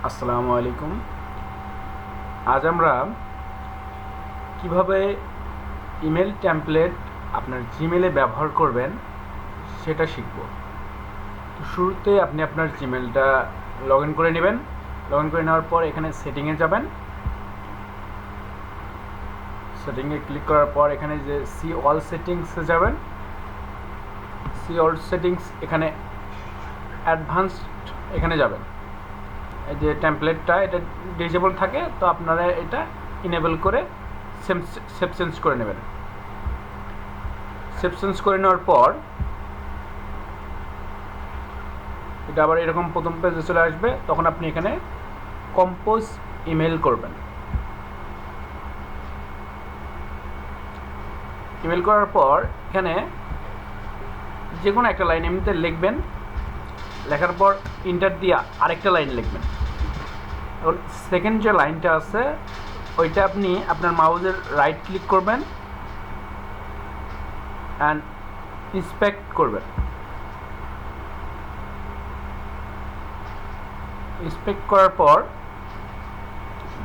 আসসালামু আলাইকুম। আজ আমরা কিভাবে ইমেল টেমপ্লেট আপনার জিমেলে ব্যবহার করবেন সেটা শিখব। তো শুরুতে আপনি আপনার জিমেলটা লগ ইন করে নেবেন। লগ ইন করে নেওয়ার পর এখানে সেটিংয়ে যাবেন। সেটিংয়ে ক্লিক করার পর এখানে যে সি অল সেটিংসে যাবেন। সি অল সেটিংস এখানে অ্যাডভান্সড এখানে যাবেন। এই যে টেমপ্লেটটা এটা ডিসেবল থাকে, তো আপনারা এটা ইনেবল করে সেভ চেঞ্জ করে নেবেন। সেভ চেঞ্জ করে নেওয়ার পর এটা আবার এরকম প্রথম পেজে চলে আসবে। তখন আপনি এখানে কম্পোজ ইমেল করবেন। ইমেল করার পর এখানে যে কোনো একটা লাইন এমনিতে লিখবেন। লেখার পর ইন্টার দিয়ে আরেকটা লাইন লিখবেন। এখন সেকেন্ড যে লাইনটা আছে ওইটা আপনি আপনার মাউসের রাইট ক্লিক করবেন অ্যান্ড ইন্সপেক্ট করবেন। ইন্সপেক্ট করার পর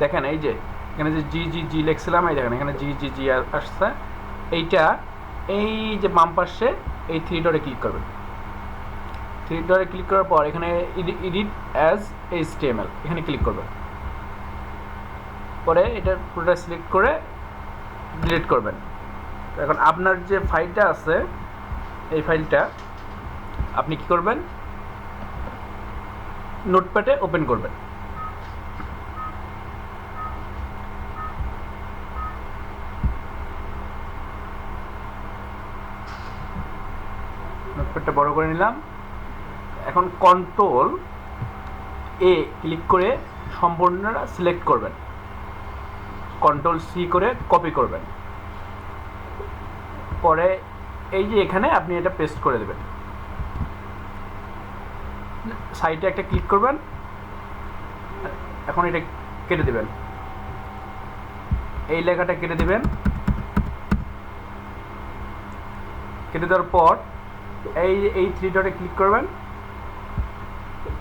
দেখেন এই যে এখানে যে জি জি জি লিখছিলাম, এই দেখেন এখানে জি জি জি আসছে। এইটা এই যে বাম পাশে এই থ্রি ডটে ক্লিক করবেন। থ্রি ডটে ক্লিক করার পর এখানে এডিট অ্যাজ HTML এখানে ক্লিক করবেন। পরে এটা পুরোটা সিলেক্ট করে ডিলিট করবেন। এখন আপনার যে ফাইলটা আছে এই ফাইলটা আপনি কি করবেন, নোটপ্যাডে ওপেন করবেন। নোটপ্যাডটা বড় করে নিলাম। এখন কন্ট্রোল এ ক্লিক করে সম্পূর্ণটা সিলেক্ট করবেন। কন্ট্রোল সি করে কপি করবেন। পরে এই যে এখানে আপনি এটা পেস্ট করে দেবেন। সাইডে একটা ক্লিক করবেন। এখন এটা কেটে দেবেন। এই লেখাটা কেটে দিবেন। কেটে দেওয়ার পর এই থ্রি ডটে ক্লিক করবেন।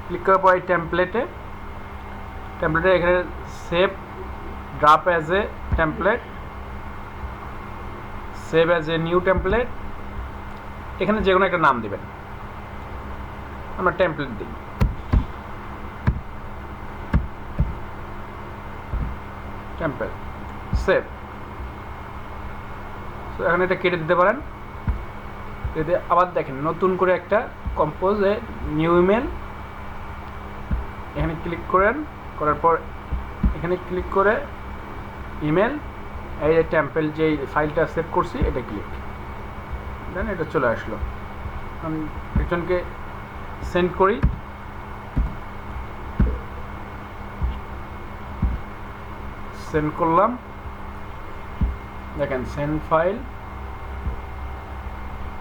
ক্লিক করার পর এই টেমপ্লেটে এখানে save drop as a template, save as a new template, এখানে যে কোনো একটা নাম দিবেন। আমরা টেমপ্লেট দিই। Template save. সো এখন এটা কেটে দিতে পারেন। যদি আবার দেখেন নতুন করে একটা কম্পোজ এ নিউ ইমেল এখানে ক্লিক করেন। করার পর এখানে ক্লিক করে ইমেল, এই যে টেমপ্লেট যে ফাইলটা সেভ করছি এটা ক্লিক দেন, এটা চলে আসলো। আমি একজনকে সেন্ড করি। সেন্ড করলাম, দেখেন সেন্ড ফাইল,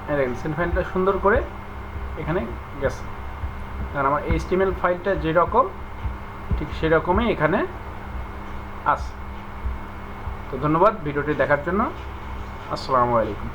দেখেন সেন্ড ফাইলটা সুন্দর করে এখানে গেছে। কারণ আমার HTML ফাইলটা যেরকম ঠিক সেরকমই এখানে আছে। তো ধন্যবাদ ভিডিওটি দেখার জন্য। আসসালামু আলাইকুম।